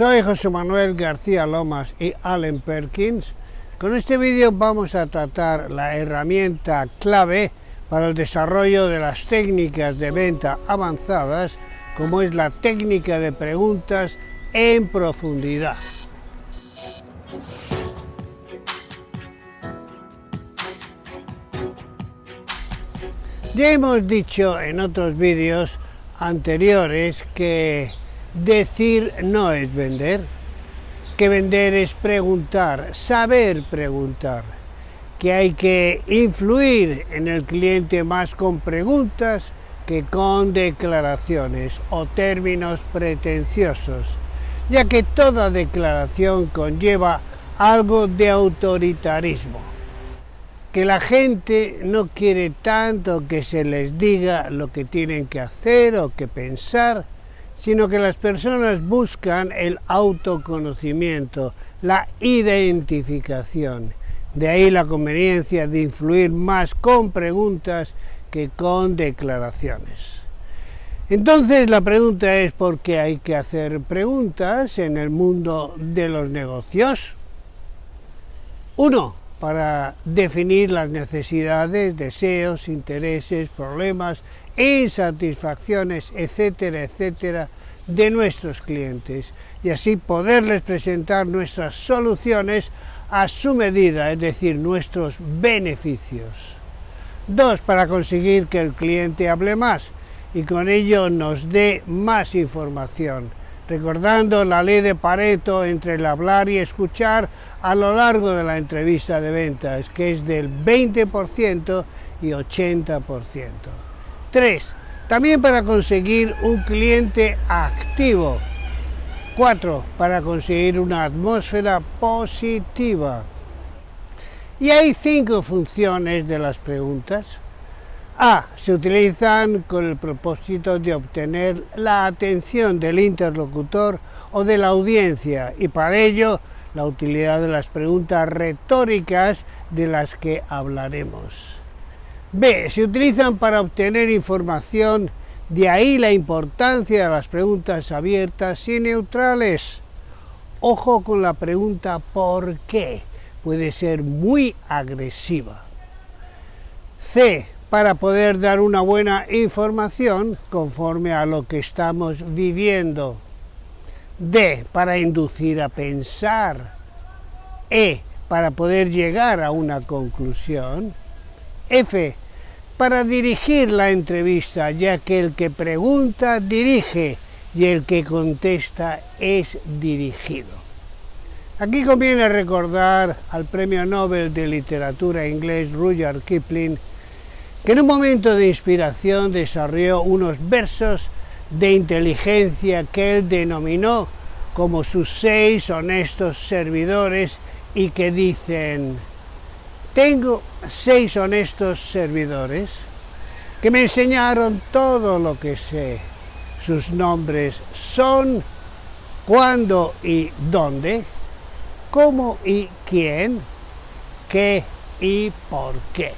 Soy José Manuel García Lomas y Allen Perkins. Con este vídeo vamos a tratar la herramienta clave para el desarrollo de las técnicas de venta avanzadas, como es la técnica de preguntas en profundidad. Ya hemos dicho en otros vídeos anteriores que decir no es vender, que vender es preguntar, saber preguntar, que hay que influir en el cliente más con preguntas que con declaraciones o términos pretenciosos, ya que toda declaración conlleva algo de autoritarismo, que la gente no quiere tanto que se les diga lo que tienen que hacer o que pensar, sino que las personas buscan el autoconocimiento, la identificación. De ahí la conveniencia de influir más con preguntas que con declaraciones. Entonces la pregunta es: ¿por qué hay que hacer preguntas en el mundo de los negocios? 1. Para definir las necesidades, deseos, intereses, problemas, insatisfacciones, etcétera, etcétera, de nuestros clientes, y así poderles presentar nuestras soluciones a su medida, es decir, nuestros beneficios. 2. Para conseguir que el cliente hable más y con ello nos dé más información, recordando la ley de Pareto entre el hablar y escuchar a lo largo de la entrevista de ventas, que es del 20% y 80%. 3. También para conseguir un cliente activo. 4. Para conseguir una atmósfera positiva. Y hay 5 funciones de las preguntas. A. Se utilizan con el propósito de obtener la atención del interlocutor o de la audiencia, y para ello la utilidad de las preguntas retóricas de las que hablaremos. B. Se utilizan para obtener información, de ahí la importancia de las preguntas abiertas y neutrales. Ojo con la pregunta ¿por qué? Puede ser muy agresiva. C. Para poder dar una buena información conforme a lo que estamos viviendo. D. Para inducir a pensar. E. Para poder llegar a una conclusión. F. Para dirigir la entrevista, ya que el que pregunta dirige y el que contesta es dirigido. Aquí conviene recordar al premio Nobel de Literatura inglés Rudyard Kipling, que en un momento de inspiración desarrolló unos versos de inteligencia que él denominó como sus 6 honestos servidores, y que dicen: tengo 6 honestos servidores que me enseñaron todo lo que sé. Sus nombres son cuándo y dónde, cómo y quién, qué y por qué.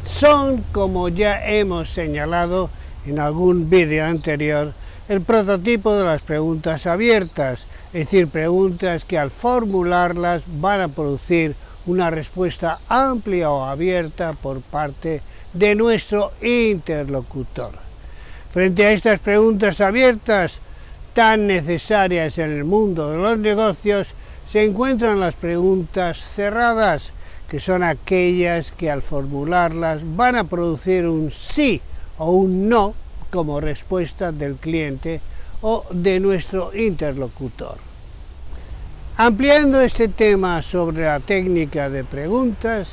Son, como ya hemos señalado en algún vídeo anterior, el prototipo de las preguntas abiertas, es decir, preguntas que al formularlas van a producir una respuesta amplia o abierta por parte de nuestro interlocutor. Frente a estas preguntas abiertas, tan necesarias en el mundo de los negocios, se encuentran las preguntas cerradas, que son aquellas que al formularlas van a producir un sí o un no como respuesta del cliente o de nuestro interlocutor. Ampliando este tema sobre la técnica de preguntas,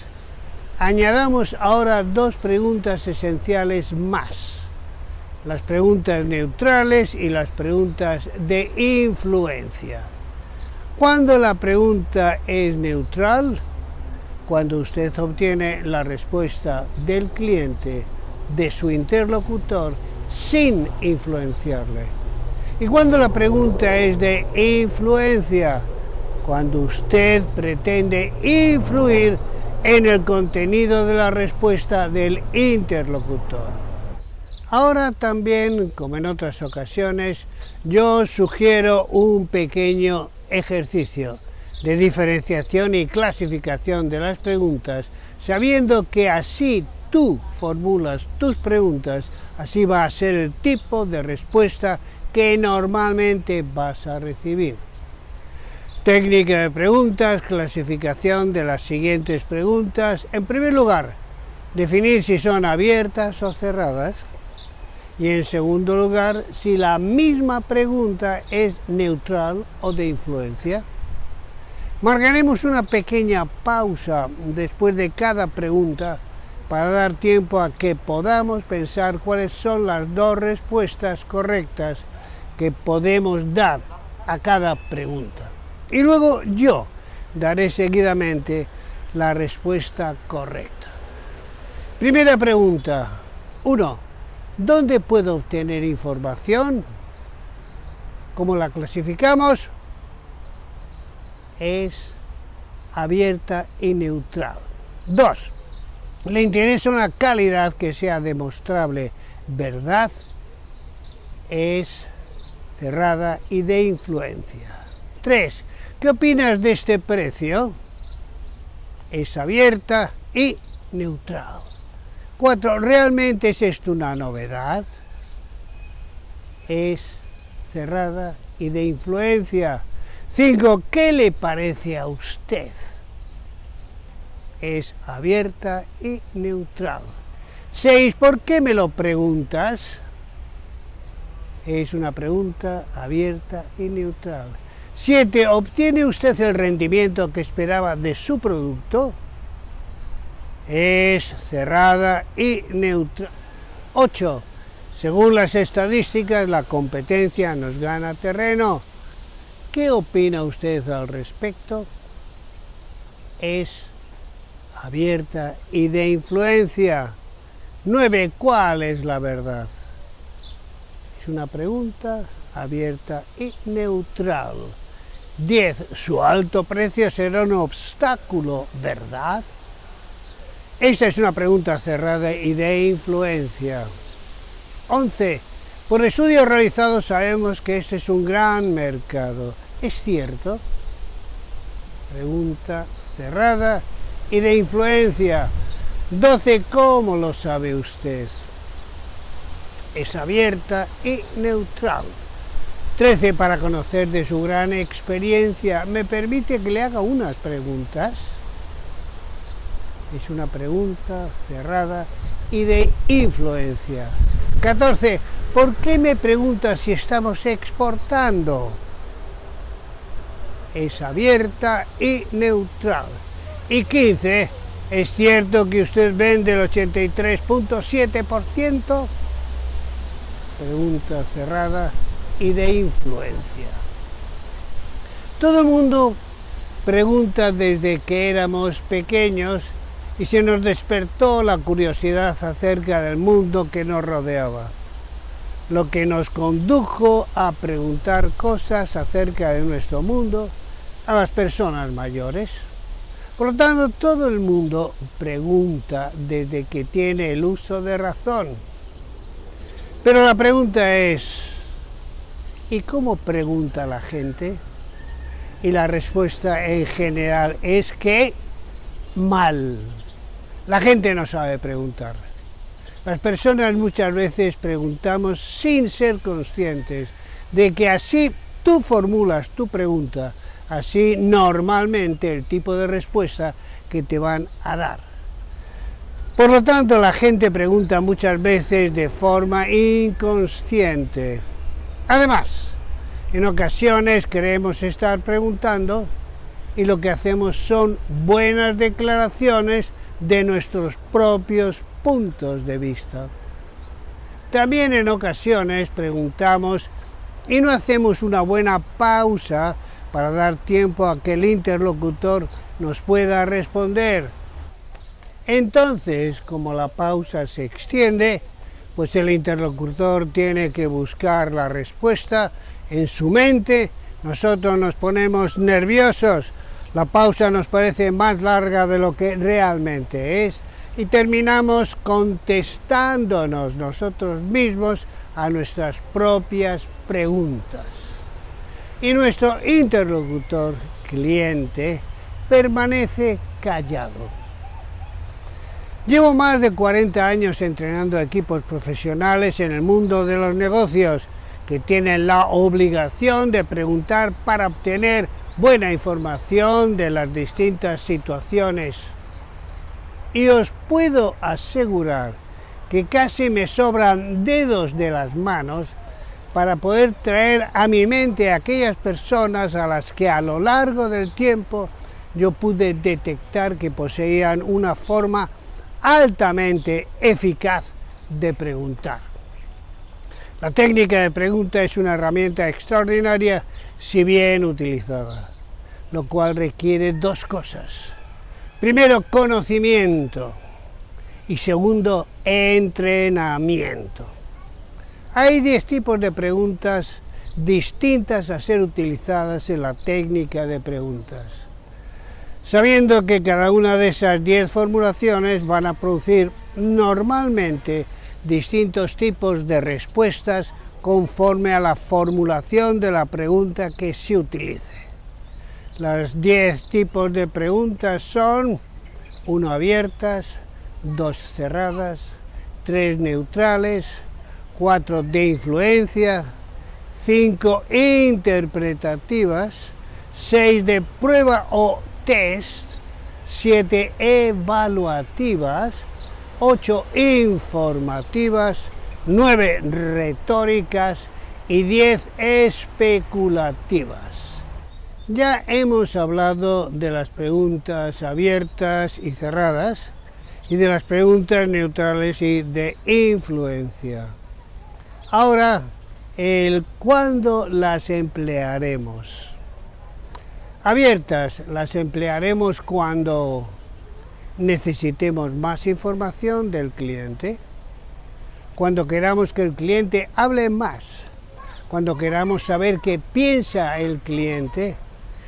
añadamos ahora 2 preguntas esenciales más: las preguntas neutrales y las preguntas de influencia. ¿Cuándo la pregunta es neutral? Cuando usted obtiene la respuesta del cliente, de su interlocutor, sin influenciarle. ¿Y cuando la pregunta es de influencia? Cuando usted pretende influir en el contenido de la respuesta del interlocutor. Ahora también, como en otras ocasiones, yo sugiero un pequeño ejercicio de diferenciación y clasificación de las preguntas, sabiendo que así tú formulas tus preguntas, así va a ser el tipo de respuesta que normalmente vas a recibir. Técnica de preguntas, clasificación de las siguientes preguntas. En primer lugar, definir si son abiertas o cerradas. Y en segundo lugar, si la misma pregunta es neutral o de influencia. Marcaremos una pequeña pausa después de cada pregunta para dar tiempo a que podamos pensar cuáles son las dos respuestas correctas que podemos dar a cada pregunta. Y luego yo daré seguidamente la respuesta correcta. Primera pregunta. 1. ¿Dónde puedo obtener información? ¿Cómo la clasificamos? Es abierta y neutral. 2. ¿Le interesa una calidad que sea demostrable verdad? Es cerrada y de influencia. 3. ¿Qué opinas de este precio? Es abierta y neutral. 4. ¿Realmente es esto una novedad? Es cerrada y de influencia. 5. ¿Qué le parece a usted? Es abierta y neutral. 6. ¿Por qué me lo preguntas? Es una pregunta abierta y neutral. 7. ¿Obtiene usted el rendimiento que esperaba de su producto? Es cerrada y neutral. 8. Según las estadísticas, la competencia nos gana terreno. ¿Qué opina usted al respecto? Es abierta y de influencia. 9. ¿Cuál es la verdad? Es una pregunta abierta y neutral. 10. ¿Su alto precio será un obstáculo, verdad? Esta es una pregunta cerrada y de influencia. 11. Por estudios realizados sabemos que este es un gran mercado. ¿Es cierto? Pregunta cerrada y de influencia. 12. ¿Cómo lo sabe usted? Es abierta y neutral. 13. Para conocer de su gran experiencia, ¿me permite que le haga unas preguntas? Es una pregunta cerrada y de influencia. 14. ¿Por qué me pregunta si estamos exportando? Es abierta y neutral. Y 15. ¿Es cierto que usted vende el 83.7%? Pregunta cerrada y de influencia. Todo el mundo pregunta desde que éramos pequeños y se nos despertó la curiosidad acerca del mundo que nos rodeaba, lo que nos condujo a preguntar cosas acerca de nuestro mundo a las personas mayores. Por lo tanto, todo el mundo pregunta desde que tiene el uso de razón. Pero la pregunta es, ¿y cómo pregunta la gente? Y la respuesta en general es que mal. La gente no sabe preguntar. Las personas muchas veces preguntamos sin ser conscientes de que así tú formulas tu pregunta, así normalmente el tipo de respuesta que te van a dar. Por lo tanto, la gente pregunta muchas veces de forma inconsciente. Además, en ocasiones queremos estar preguntando y lo que hacemos son buenas declaraciones de nuestros propios puntos de vista. También en ocasiones preguntamos y no hacemos una buena pausa para dar tiempo a que el interlocutor nos pueda responder. Entonces, como la pausa se extiende, pues el interlocutor tiene que buscar la respuesta en su mente, nosotros nos ponemos nerviosos, la pausa nos parece más larga de lo que realmente es y terminamos contestándonos nosotros mismos a nuestras propias preguntas. Y nuestro interlocutor, cliente, permanece callado. Llevo más de 40 años entrenando a equipos profesionales en el mundo de los negocios que tienen la obligación de preguntar para obtener buena información de las distintas situaciones. Y os puedo asegurar que casi me sobran dedos de las manos para poder traer a mi mente a aquellas personas a las que a lo largo del tiempo yo pude detectar que poseían una forma altamente eficaz de preguntar. La técnica de pregunta es una herramienta extraordinaria si bien utilizada, lo cual requiere dos cosas. Primero, conocimiento y segundo, entrenamiento. Hay 10 tipos de preguntas distintas a ser utilizadas en la técnica de preguntas, sabiendo que cada una de esas 10 formulaciones van a producir normalmente distintos tipos de respuestas conforme a la formulación de la pregunta que se utilice. Los 10 tipos de preguntas son 1 abiertas, 2 cerradas, 3 neutrales, 4 de influencia, 5 interpretativas, 6 de prueba o test, 7 evaluativas, 8 informativas, 9 retóricas y 10 especulativas. Ya hemos hablado de las preguntas abiertas y cerradas y de las preguntas neutrales y de influencia. Ahora, el cuándo las emplearemos. Abiertas las emplearemos cuando necesitemos más información del cliente, cuando queramos que el cliente hable más, cuando queramos saber qué piensa el cliente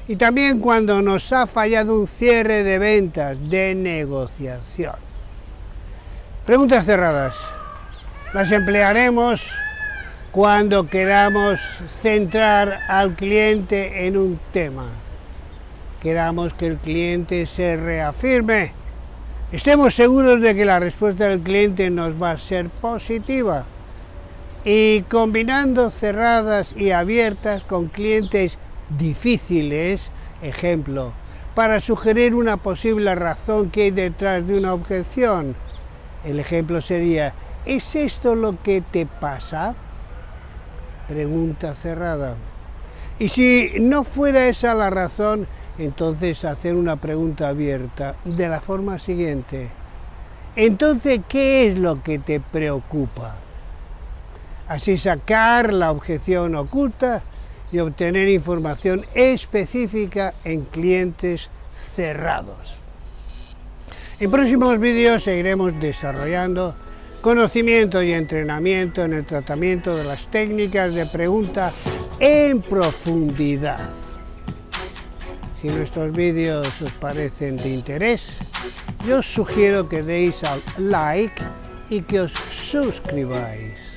y también cuando nos ha fallado un cierre de ventas, de negociación. Preguntas cerradas. Las emplearemos cuando queramos centrar al cliente en un tema. Queramos que el cliente se reafirme. Estemos seguros de que la respuesta del cliente nos va a ser positiva. Y combinando cerradas y abiertas con clientes difíciles, ejemplo, para sugerir una posible razón que hay detrás de una objeción. El ejemplo sería: ¿es esto lo que te pasa? Pregunta cerrada. Y si no fuera esa la razón, entonces hacer una pregunta abierta de la forma siguiente: entonces, ¿qué es lo que te preocupa? Así sacar la objeción oculta y obtener información específica en clientes cerrados. En próximos vídeos seguiremos desarrollando conocimiento y entrenamiento en el tratamiento de las técnicas de pregunta en profundidad. Si nuestros vídeos os parecen de interés, yo os sugiero que deis al like y que os suscribáis.